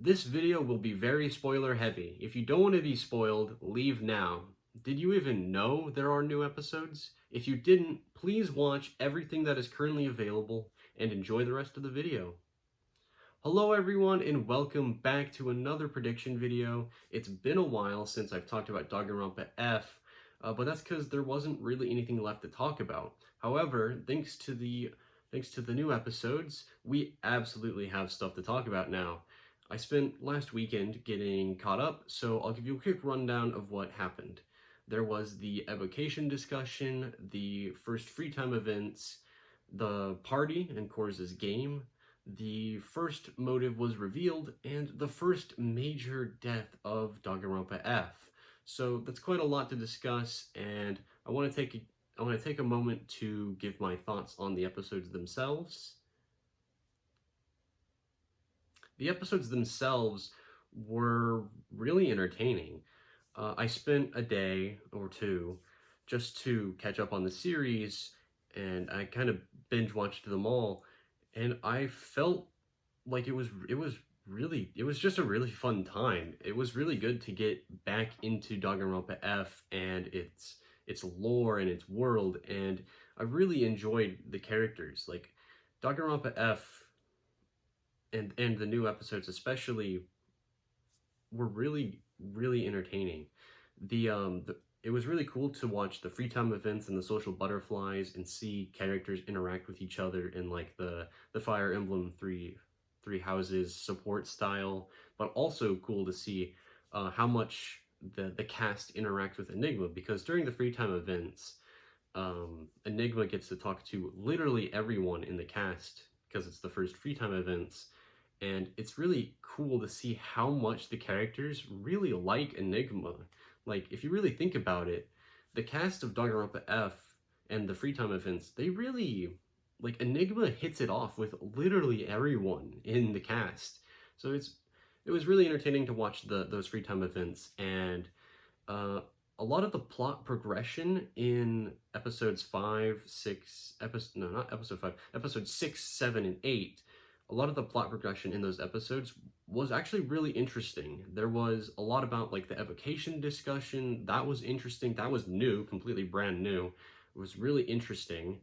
This video will be very spoiler heavy. If you don't want to be spoiled, leave now. Did you even know there are new episodes? If you didn't, please watch everything that is currently available and enjoy the rest of the video. Hello everyone and welcome back to another prediction video. It's been a while since I've talked about Danganronpa F, but that's because there wasn't really anything left to talk about. However, thanks to the new episodes, we absolutely have stuff to talk about now. I spent last weekend getting caught up, so I'll give you a quick rundown of what happened. There was the evocation discussion, the first free time events, the party and Korza's game, the first motive was revealed, and the first major death of Danganronpa F. So that's quite a lot to discuss, and I want to take a moment to give my thoughts on the episodes themselves. The episodes themselves were really entertaining. I spent a day or two just to catch up on the series, and I kind of binge watched them all, and I felt like it was just a really fun time. It was really good to get back into Danganronpa F and its lore and its world, and I really enjoyed the characters. Like Danganronpa F and the new episodes especially were really entertaining. It was really cool to watch the free time events and the social butterflies and see characters interact with each other in like the Fire Emblem three houses support style, but also cool to see how much the cast interacts with Enigma, because during the free time events, Enigma gets to talk to literally everyone in the cast because it's the first free time events, and it's really cool to see how much the characters really like Enigma. Like, if you really think about it, the cast of Danganronpa F and the free time events, they really, like, Enigma hits it off with literally everyone in the cast. So it was really entertaining to watch those free time events, and a lot of the plot progression in episodes 6, 7, and 8, a lot of the plot progression in those episodes was actually really interesting. There was a lot about like the evocation discussion. That was interesting. That was new, completely brand new. It was really interesting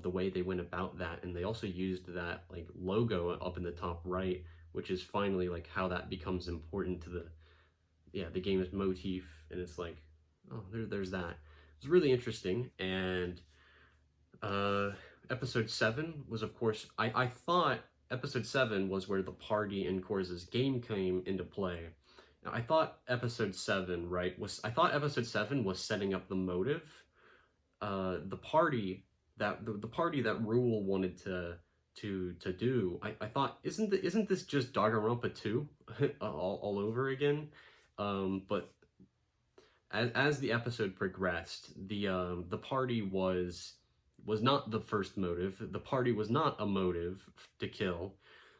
the way they went about that, and they also used that like logo up in the top right, which is finally like how that becomes important to the game's motif. And it's like, oh, there's that. It was really interesting. And episode 7 was, of course, I thought episode 7 was where the party and Korza's game came into play. Now, I thought episode 7 was setting up the motive. The party that Rule wanted to do. I thought, isn't this just Danganronpa 2 all over again? But as the episode progressed, the party was not the first motive. The party was not a motive to kill.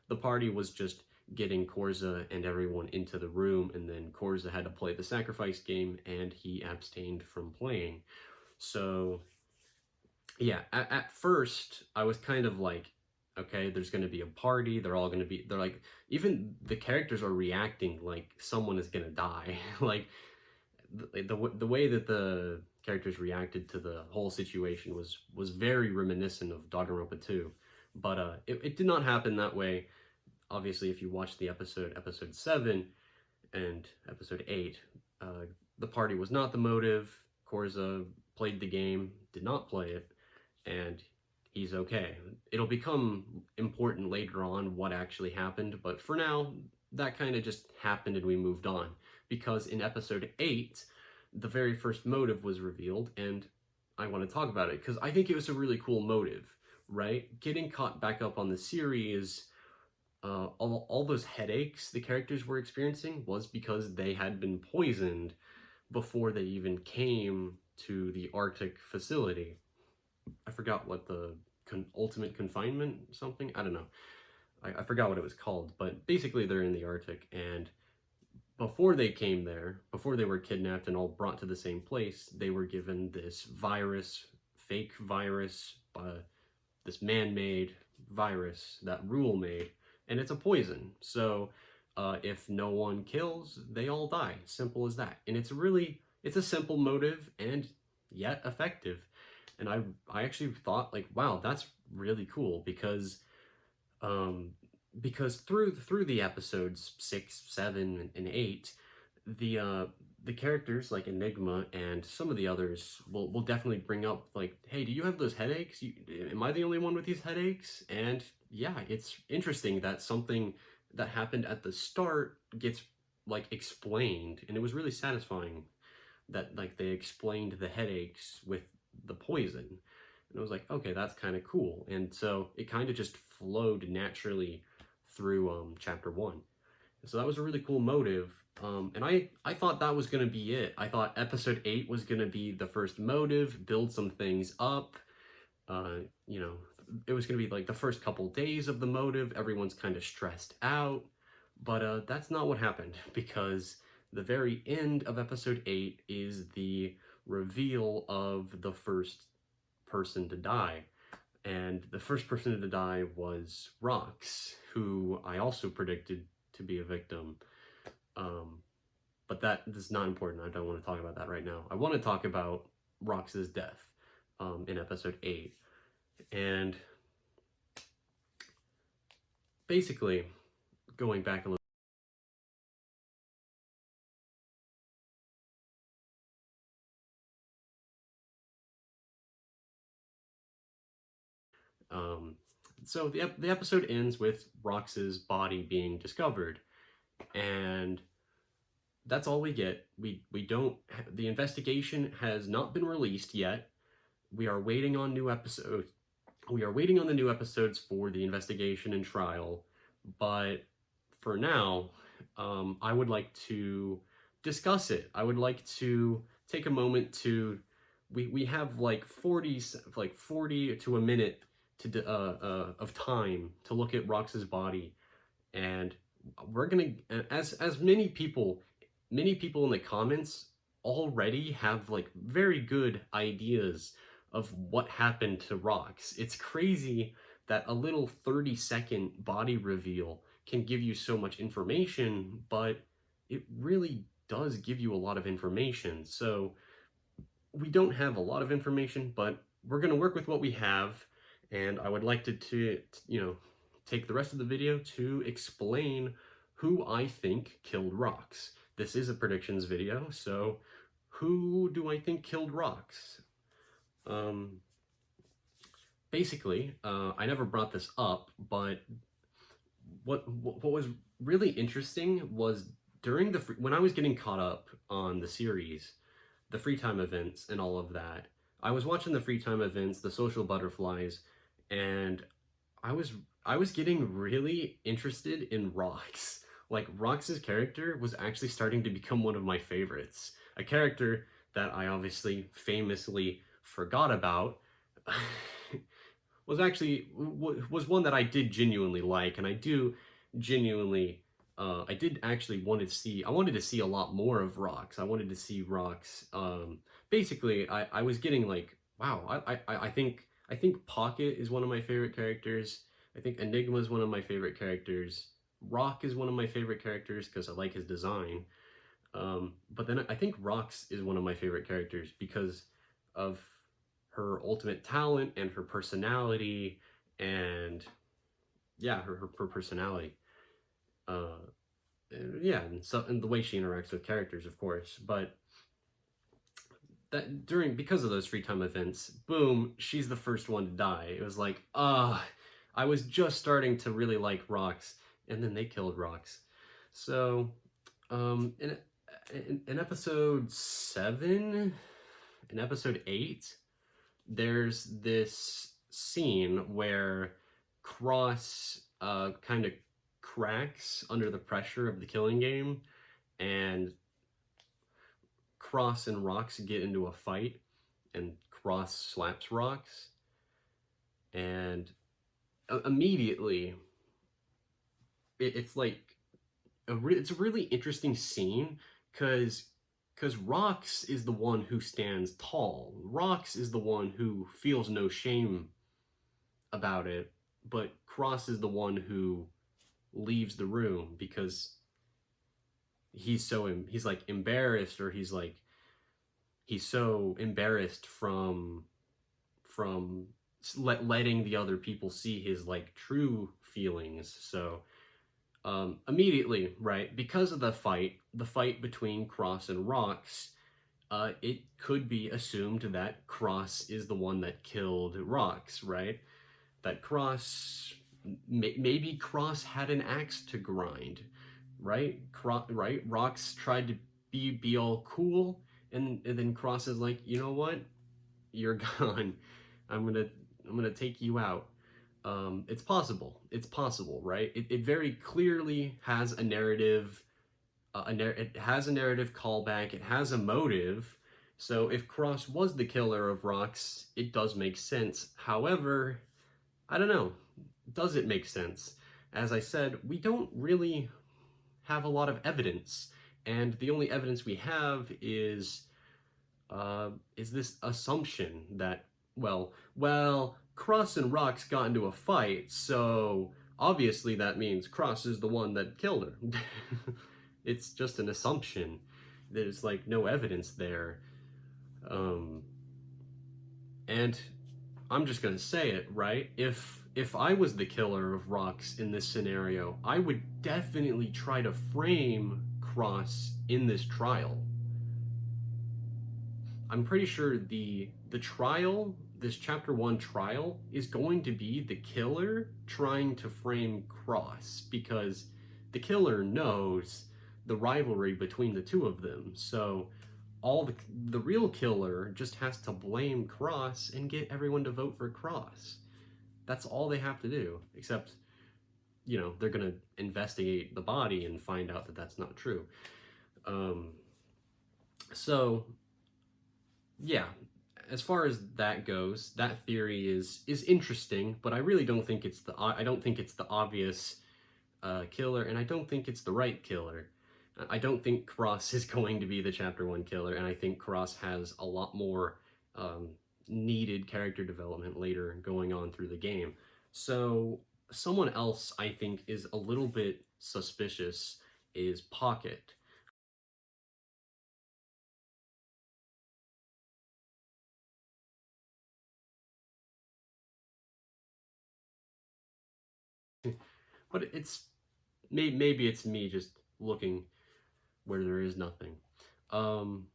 The party was just getting Korza and everyone into the room, and then Korza had to play the sacrifice game, and he abstained from playing. So, yeah, at first, I was kind of like, okay, there's going to be a party, they're like, even the characters are reacting like someone is going to die. Like, the way that the characters reacted to the whole situation was very reminiscent of Danganronpa 2, but it did not happen that way. Obviously, if you watch the episode 7 and episode 8, the party was not the motive. Korza played the game, did not play it, and he's okay. It'll become important later on what actually happened, but for now, that kind of just happened and we moved on. Because in episode 8, the very first motive was revealed, and I want to talk about it because I think it was a really cool motive, right? Getting caught back up on the series, all those headaches the characters were experiencing was because they had been poisoned before they even came to the Arctic facility. I forgot what the ultimate confinement something, I don't know. I forgot what it was called, but basically they're in the Arctic, and before they came there, before they were kidnapped and all brought to the same place, they were given this virus, fake virus, this man-made virus that Rule made, and it's a poison. So if no one kills, they all die. Simple as that. And it's a simple motive and yet effective. And I actually thought like, wow, that's really cool um, because through the episodes 6, 7, and 8, the characters like Enigma and some of the others will definitely bring up like, hey, do you have those headaches? Am I the only one with these headaches? And yeah, it's interesting that something that happened at the start gets like explained, and it was really satisfying that like they explained the headaches with the poison. And I was like, okay, that's kind of cool. And so it kind of just flowed naturally through chapter 1. And so that was a really cool motive. And I thought that was going to be it. I thought episode 8 was going to be the first motive, build some things up. You know, it was going to be like the first couple days of the motive. Everyone's kind of stressed out. But that's not what happened, because the very end of episode 8 is the reveal of the first person to die. And the first person to die was Rox, who I also predicted to be a victim. But that is not important. I don't want to talk about that right now. I want to talk about Rox's death in episode 8. And basically, going back a little. Um, so the episode ends with Rox's body being discovered, and that's all we get. We don't. The investigation has not been released yet. We are waiting on new episodes. We are waiting on the new episodes for the investigation and trial, but for now, I would like to discuss it. I would like to take a moment to. We have like 40 to a minute to of time to look at Rox's body, and we're gonna, as many people in the comments already have like very good ideas of what happened to Rox. It's crazy that a little 30-second body reveal can give you so much information, but it really does give you a lot of information. So we don't have a lot of information, but we're going to work with what we have, and I would like to take the rest of the video to explain who I think killed Rox. This is a predictions video, so who do I think killed Rox? Basically, I never brought this up, but what was really interesting was during when I was getting caught up on the series, the free time events and all of that, I was watching the free time events, the social butterflies, and I was getting really interested in Rox. Like, Rox's character was actually starting to become one of my favorites. A character that I obviously famously forgot about was one that I did genuinely like, and I do genuinely I did actually I wanted to see a lot more of Rox. I wanted to see Rox. Basically, I was getting like, wow, I think Pocket is one of my favorite characters. I think Enigma is one of my favorite characters. Rock is one of my favorite characters because I like his design. But then I think Rox is one of my favorite characters because of her ultimate talent and her personality, and yeah, her personality. Yeah, and the way she interacts with characters, of course. But that because of those free time events, boom, she's the first one to die. It was like, I was just starting to really like Rox, and then they killed Rox. So, in episode 7, in episode 8, there's this scene where Cross kind of cracks under the pressure of the killing game, and Cross and Rox get into a fight, and Cross slaps Rox, and immediately it's like it's a really interesting scene because Rox is the one who stands tall. Rox is the one who feels no shame about it, but Cross is the one who leaves the room because he's like embarrassed, or he's so embarrassed from letting the other people see his like true feelings. So immediately, right, because of the fight between Cross and Rox, it could be assumed that Cross is the one that killed Rox, right? That Cross, maybe Cross had an axe to grind, right? Right? Rox tried to be all cool, and then Cross is like, you know what? You're gone. I'm gonna I'm gonna take you out. It's possible. It's possible, right? It very clearly has a narrative. It has a narrative callback. It has a motive. So if Cross was the killer of Rox, it does make sense. However, I don't know. Does it make sense? As I said, we don't really have a lot of evidence, and the only evidence we have is this assumption that Cross and Rox got into a fight, so obviously that means Cross is the one that killed her. It's just an assumption. There's like no evidence there. Um, and I'm just gonna say it, right? If I was the killer of Rox in this scenario, I would definitely try to frame Cross in this trial. I'm pretty sure the trial, this chapter 1 trial, is going to be the killer trying to frame Cross, because the killer knows the rivalry between the two of them. So all the real killer just has to blame Cross and get everyone to vote for Cross. That's all they have to do, except they're going to investigate the body and find out that that's not true. So yeah, as far as that goes, that theory is interesting, but I really don't think it's the obvious killer, and I don't think it's the right killer. I don't think Cross is going to be the chapter 1 killer, and I think Cross has a lot more needed character development later going on through the game. So someone else I think is a little bit suspicious is Pocket. But maybe it's me just looking where there is nothing. Um,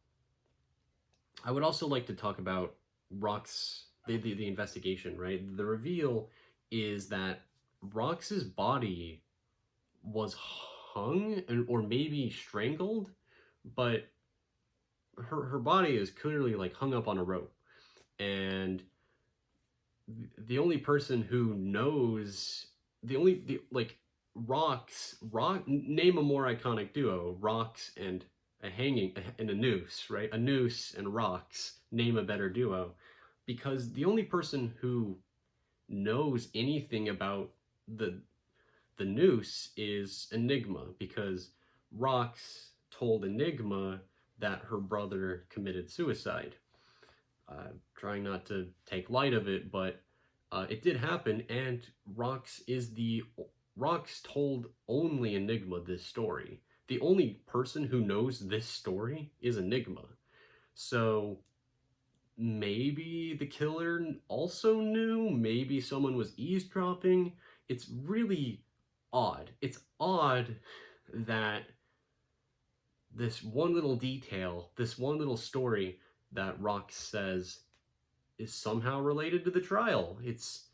I would also like to talk about Rox, the investigation, right? The reveal is that Rox's body was hung or maybe strangled, but her body is clearly like hung up on a rope. And the only person who knows, the like name a more iconic duo, Rox and a hanging and a noose, right? A noose and Rox, name a better duo, because the only person who knows anything about the noose is Enigma, because Rox told Enigma that her brother committed suicide. Trying not to take light of it, but it did happen, and Rox told only Enigma this story. The only person who knows this story is Enigma. So maybe the killer also knew, maybe someone was eavesdropping. It's really odd. It's odd that this one little detail, this one little story that Rox says is somehow related to the trial. It's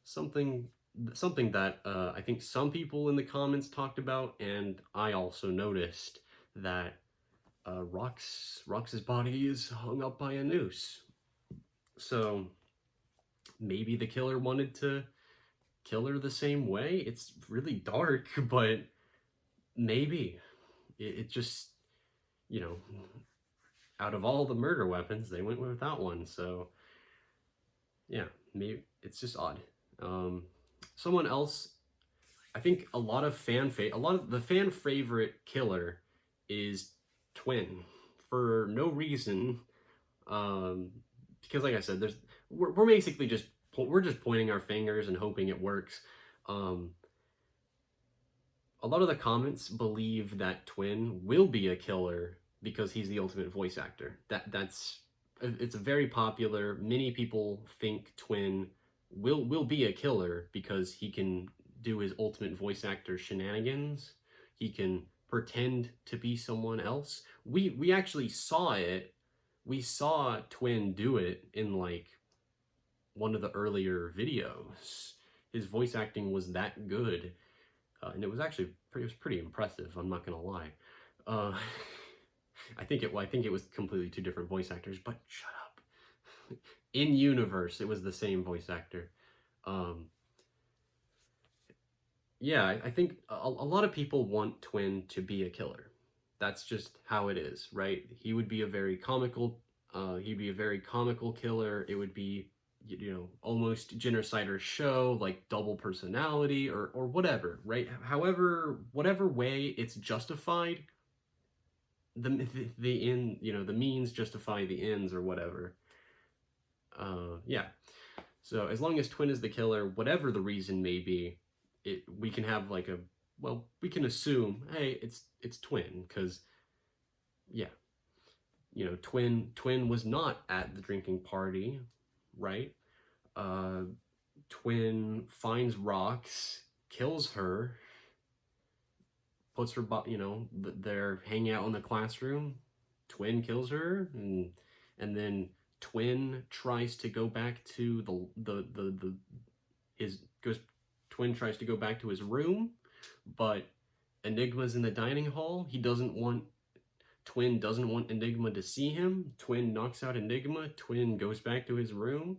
something that I think some people in the comments talked about, and I also noticed that Rox's body is hung up by a noose. So maybe the killer wanted to kill her the same way. It's really dark, but maybe it just, out of all the murder weapons, they went with that one. So yeah, maybe it's just odd. Someone else, I think a lot of the fan favorite killer is Twin, for no reason. Because like I said, we're basically just pointing our fingers and hoping it works. a lot of the comments believe that Twin will be a killer because he's the ultimate voice actor. That's it's very popular. Many people think Twin will be a killer because he can do his ultimate voice actor shenanigans. He can pretend to be someone else. We actually saw it. We saw Twin do it in like one of the earlier videos. His voice acting was that good, and it was actually pretty impressive. I'm not gonna lie. Uh, I think it was completely two different voice actors, but shut up. In universe, it was the same voice actor. Um, yeah, I think a lot of people want Twin to be a killer. That's just how it is, right? He would be a very comical. He'd be a very comical killer. It would be, you know, almost Genocider's show, like double personality or whatever, right? However, whatever way it's justified, the end, you know, the means justify the ends or whatever. Yeah. So as long as Twin is the killer, whatever the reason may be, we can have like a, well, we can assume, hey, it's Twin, because yeah, you know, Twin was not at the drinking party, right? Uh, Twin finds Rocks, kills her, puts her, you know, they're hanging out in the classroom. Twin kills her, and then Twin tries to go back to the his goes. Twin tries to go back to his room, but Enigma's in the dining hall. Twin doesn't want Enigma to see him. Twin knocks out Enigma. Twin goes back to his room,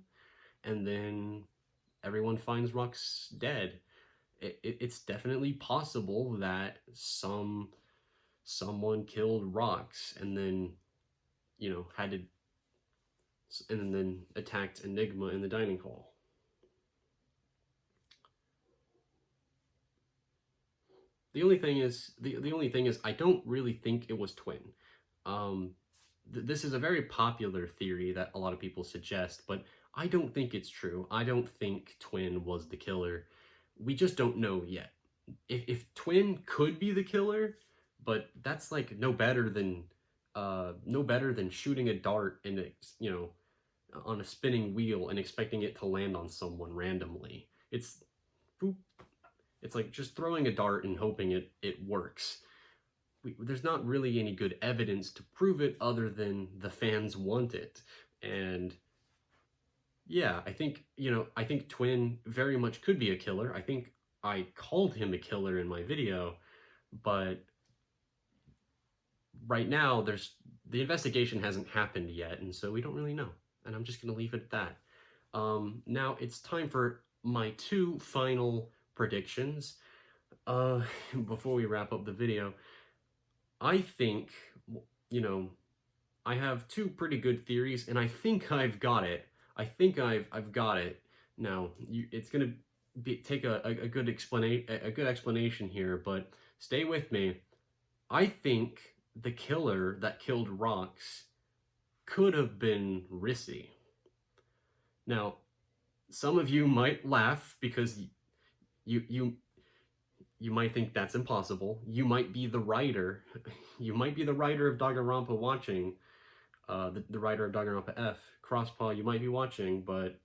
and then everyone finds Rock's dead. It's definitely possible that someone killed Rocks and then, you know, and then attacked Enigma in the dining hall. The only thing is, I don't really think it was Twin. This is a very popular theory that a lot of people suggest, but I don't think it's true. I don't think Twin was the killer. We just don't know yet. If Twin could be the killer, but that's like no better than shooting a dart and, you know, on a spinning wheel and expecting it to land on someone randomly. It's boop. It's like just throwing a dart and hoping it works. There's not really any good evidence to prove it other than the fans want it. And yeah, I think, you know, I think Twin very much could be a killer. I think I called him a killer in my video, but right now the investigation hasn't happened yet, and so we don't really know. And I'm just gonna leave it at that. Now it's time for my two final predictions. Before we wrap up the video, I think, you know, I have two pretty good theories, and I think I've got it. I think I've got it. Now, it's gonna take a good explanation here, but stay with me. I think the killer that killed Rocks could have been Rissy. Now, some of you might laugh because you might think that's impossible. You might be the writer. You might be the writer of Danganronpa watching. The writer of Danganronpa F, Crosspaw, you might be watching, but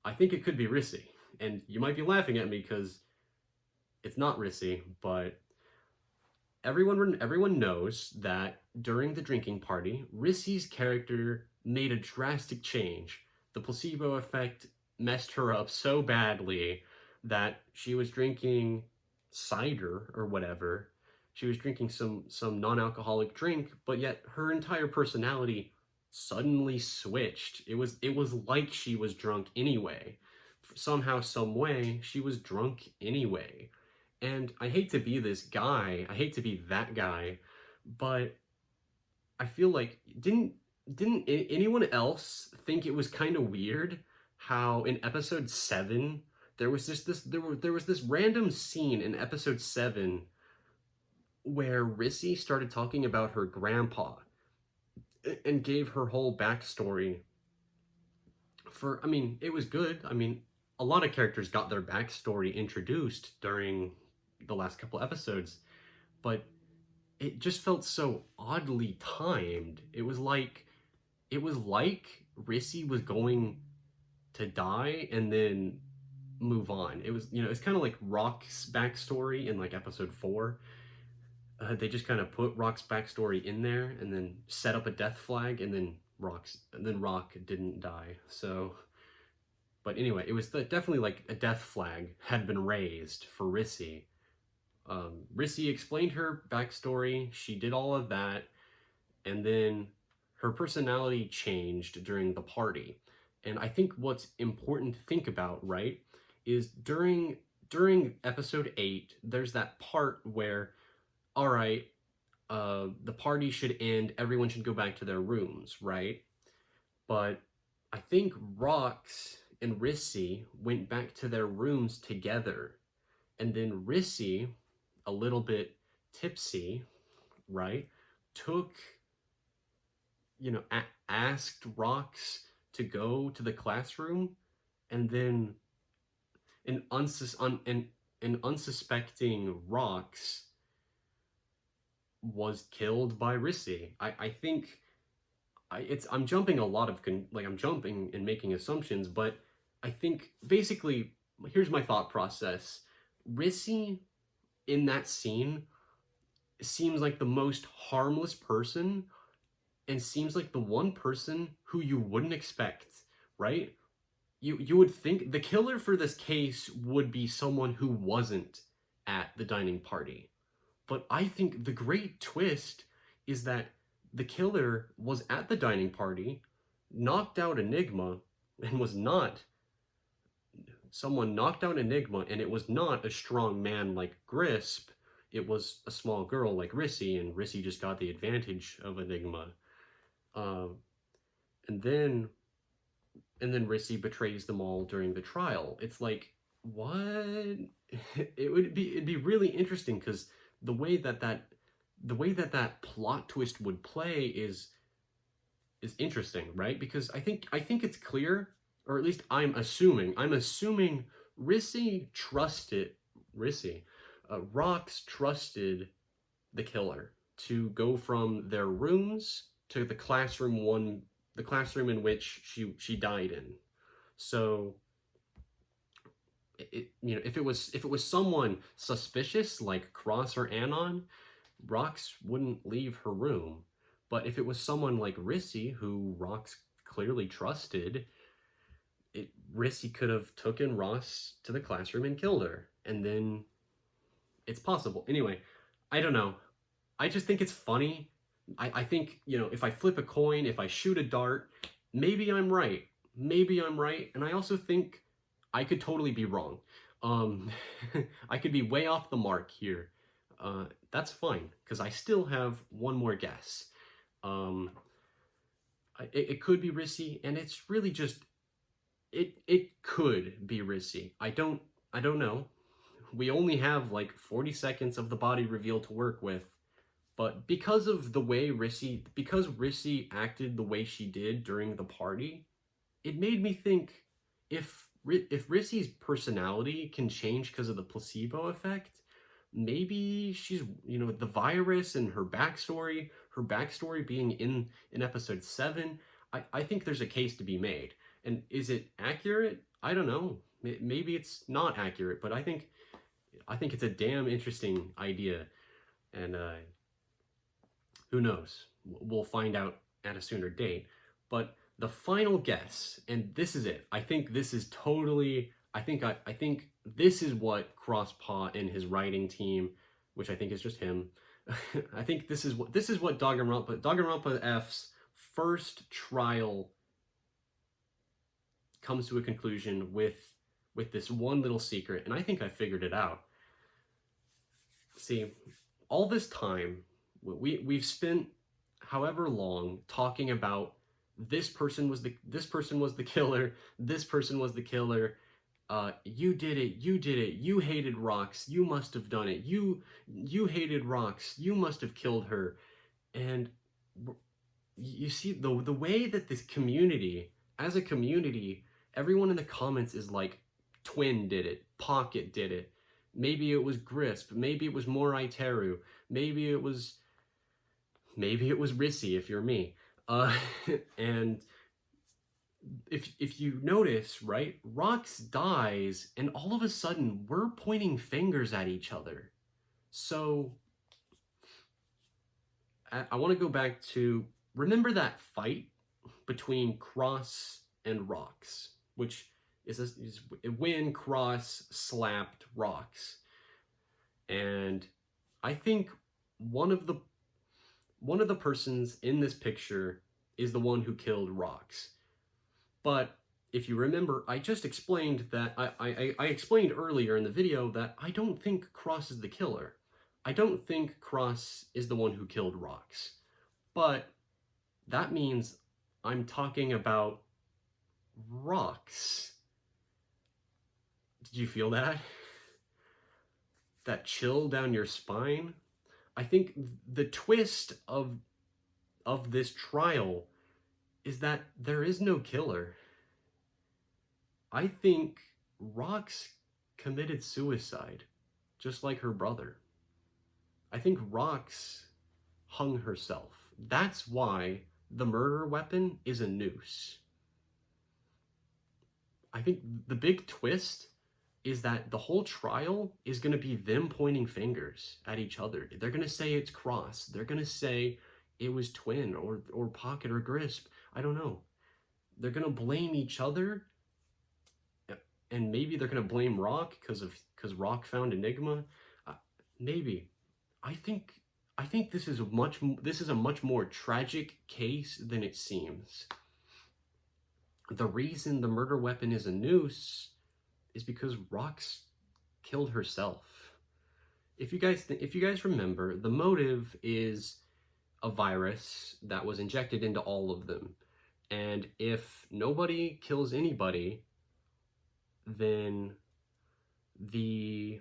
I think it could be Rissy. And you might be laughing at me because it's not Rissy, but everyone knows that during the drinking party, Rissy's character made a drastic change. The placebo effect messed her up so badly that she was drinking cider or whatever. She was drinking some non-alcoholic drink, but yet her entire personality suddenly switched. It was like she was drunk anyway. Somehow, some way, she was drunk anyway. And I hate to be this guy, I hate to be that guy, but I feel like didn't anyone else think it was kind of weird how in episode 7 there was this random scene in episode 7 where Rissy started talking about her grandpa and gave her whole backstory. I mean, it was good. I mean, a lot of characters got their backstory introduced during the last couple episodes, but it just felt so oddly timed. It was like Rissy was going to die and then move on. It was, it's kind of like Rock's backstory in like episode 4. They just kind of put Rock's backstory in there and then set up a death flag, and then Rock didn't die. So, but anyway, it was definitely like a death flag had been raised for Rissy. Rissy explained her backstory. She did all of that, and then her personality changed during the party. And I think what's important to think about, right, is during episode 8, there's that part where, all right, the party should end, everyone should go back to their rooms, right? But I think Rox and Rissy went back to their rooms together. And then Rissy, a little bit tipsy, right, asked Rox to go to the classroom, and then an unsuspecting Rox was killed by Rissy. I think I'm jumping a lot of I'm jumping and making assumptions, but I think basically here's my thought process. Rissy in that scene seems like the most harmless person, and seems like the one person who you wouldn't expect, right? You would think the killer for this case would be someone who wasn't at the dining party. But I think the great twist is that the killer was at the dining party, knocked out Enigma, and was not someone knocked out Enigma, and it was not a strong man like Grisp. It was a small girl like Rissy, and Rissy just got the advantage of Enigma. And then Rissy betrays them all during the trial. It's like, what? It'd be really interesting, because the way that plot twist would play is interesting, right? Because I think it's clear, or at least I'm assuming Rox trusted the killer to go from their rooms to the classroom in which she died in. So if it was someone suspicious like Cross or Anon, Rox wouldn't leave her room. But if it was someone like Rissy, who Rox clearly trusted, Rissy could have taken Ross to the classroom and killed her. And then it's possible. Anyway, I don't know. I just think it's funny. I think, if I flip a coin, if I shoot a dart, maybe I'm right. And I also think I could totally be wrong. I could be way off the mark here. That's fine, because I still have one more guess. It could be Rissy, and it's really just, it could be Rissy. I don't know. We only have like 40 seconds of the body reveal to work with. But because of the way Rissy acted the way she did during the party, it made me think, if Rissy's personality can change because of the placebo effect, maybe she's, the virus and her backstory being in episode 7, I think there's a case to be made. And is it accurate? I don't know. Maybe it's not accurate, but I think it's a damn interesting idea. And who knows? We'll find out at a sooner date. But the final guess, and this is it. I think this is totally. I think this is what Crosspaw and his writing team, which I think is just him. I think this is what Danganronpa F's first trial comes to a conclusion with this one little secret, and I think I figured it out. See, all this time we've spent however long talking about this person was the killer, this person was the killer. You did it. You hated Rox. You must have done it. You hated Rox. You must have killed her. And you see the way that this community, as a community, everyone in the comments is like, Twin did it, Pocket did it, maybe it was Grisp, maybe it was Morai Teru, maybe it was Rissy if you're me. And if you notice, right, Rox dies, and all of a sudden we're pointing fingers at each other. So I want to go back to, remember that fight between Cross and Rox, which is when Cross slapped Rox. And I think one of the persons in this picture is the one who killed Rox. But if you remember, I just explained that I explained earlier in the video that I don't think Cross is the killer. I don't think Cross is the one who killed Rox. But that means I'm talking about Rox. Did you feel that? That chill down your spine? I think the twist of this trial is that there is no killer. I think Rox committed suicide, just like her brother. I think Rox hung herself. That's why the murder weapon is a noose. I think the big twist is that the whole trial is going to be them pointing fingers at each other. They're going to say it's Cross. They're going to say it was Twin or Pocket or Grisp. I don't know. They're going to blame each other, and maybe they're going to blame Rock because Rock found Enigma. Maybe. I think this is a much more tragic case than it seems. The reason the murder weapon is a noose is because Rox killed herself. If you guys remember, the motive is a virus that was injected into all of them. And if nobody kills anybody, then the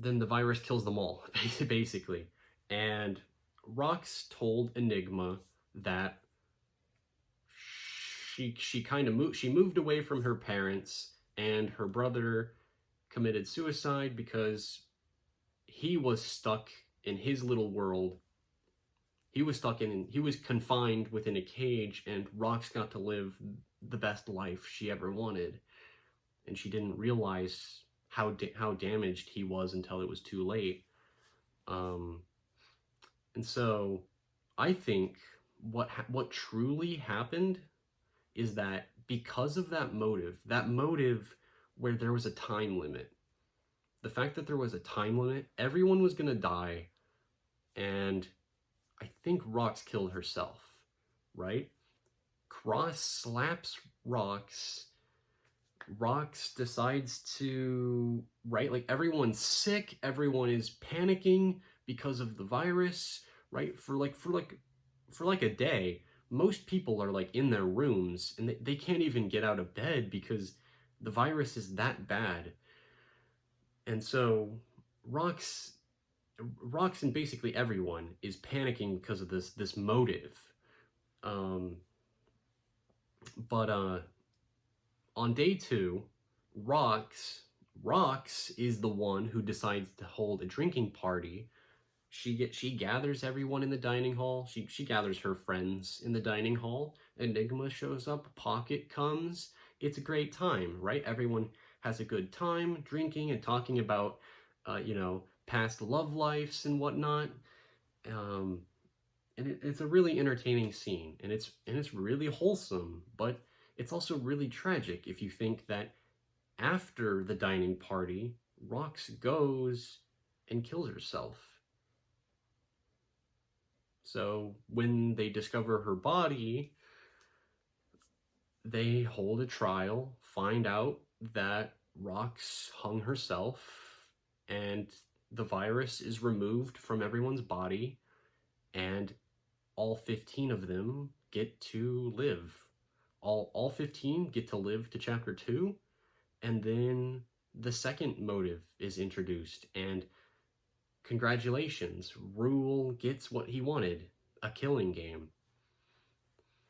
virus kills them all, basically. And Rox told Enigma that she moved away from her parents, and her brother committed suicide because he was stuck in his little world. He was confined within a cage, and Rox got to live the best life she ever wanted. And she didn't realize how damaged he was until it was too late. And so I think what truly happened is that because of that motive where there was a time limit, the fact that there was a time limit, everyone was going to die, and I think Rox killed herself, right? Cross slaps Rox. Rox decides to, right? Like, everyone's sick, everyone is panicking because of the virus, right? For like a day, most people are like in their rooms, and they can't even get out of bed because the virus is that bad. And so Rox and basically everyone is panicking because of this motive. But on day 2, Rox is the one who decides to hold a drinking party. She gathers everyone in the dining hall. She gathers her friends in the dining hall. Enigma shows up. Pocket comes. It's a great time, right? Everyone has a good time drinking and talking about, past love lives and whatnot. And it's a really entertaining scene, and it's really wholesome, but it's also really tragic if you think that after the dining party, Rox goes and kills herself. So when they discover her body, they hold a trial, find out that Rox hung herself, and the virus is removed from everyone's body, and all 15 of them get to live. All 15 get to live to chapter 2, and then the second motive is introduced, and congratulations, Rule gets what he wanted, a killing game.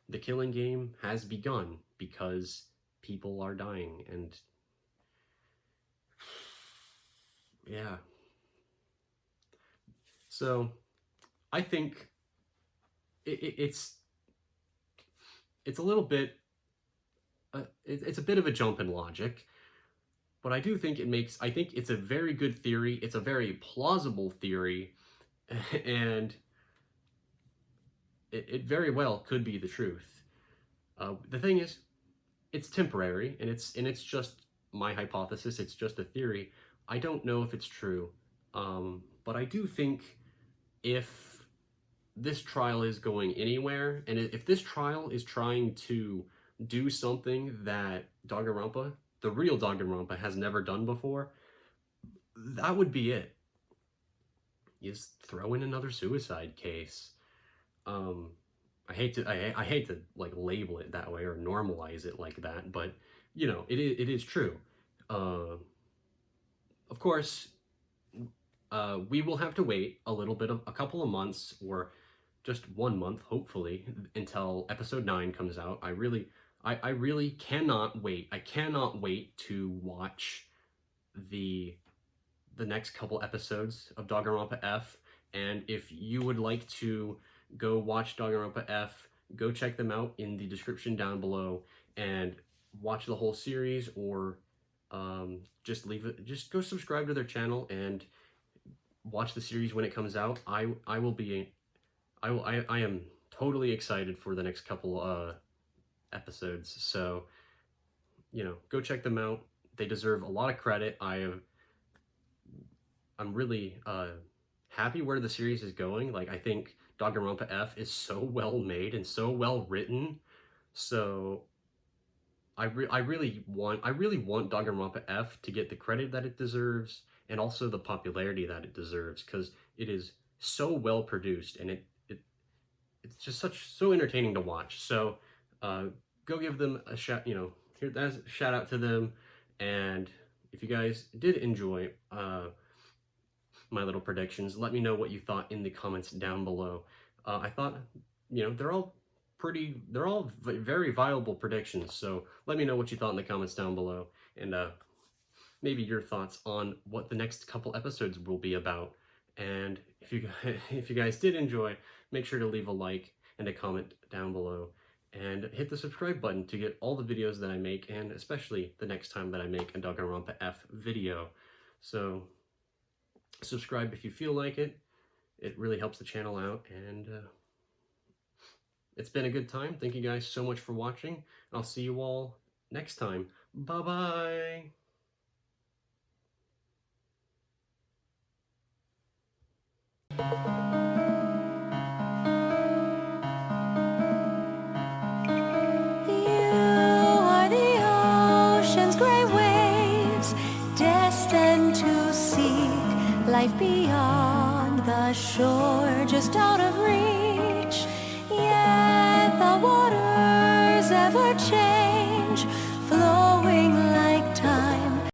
The killing game has begun because people are dying, and Yeah. So I think it's a little bit it's a bit of a jump in logic, but I do think I think it's a very good theory. It's a very plausible theory, and it very well could be the truth. The thing is, it's temporary, and it's just my hypothesis. It's just a theory. I don't know if it's true, but I do think if this trial is going anywhere, and if this trial is trying to do something that Danganronpa, the real Danganronpa, has never done before, that would be it. Is throw in another suicide case. I hate to like label it that way or normalize it like that, but you know, it is true. Of course, we will have to wait a couple of months, or just 1 month, hopefully, until episode 9 comes out. I really cannot wait. I cannot wait to watch the next couple episodes of Danganronpa F. And if you would like to go watch Danganronpa F, go check them out in the description down below and watch the whole series, or just go subscribe to their channel and watch the series when it comes out. I am totally excited for the next couple episodes. So, you know, go check them out. They deserve a lot of credit. I'm really happy where the series is going. Like, I think Danganronpa F is so well made and so well written. So I really want Danganronpa F to get the credit that it deserves, and also the popularity that it deserves, because it is so well produced, and it's just so entertaining to watch. So go give them a shout. You know, that's a shout out to them. And if you guys did enjoy my little predictions, let me know what you thought in the comments down below. I thought, you know, they're all very viable predictions. So let me know what you thought in the comments down below, and maybe your thoughts on what the next couple episodes will be about. And if you guys did enjoy, make sure to leave a like and a comment down below, and hit the subscribe button to get all the videos that I make, and especially the next time that I make a Danganronpa F video. So subscribe if you feel like it. It really helps the channel out, and it's been a good time. Thank you guys so much for watching. I'll see you all next time. Bye-bye! Life beyond the shore, just out of reach, yet the waters ever change.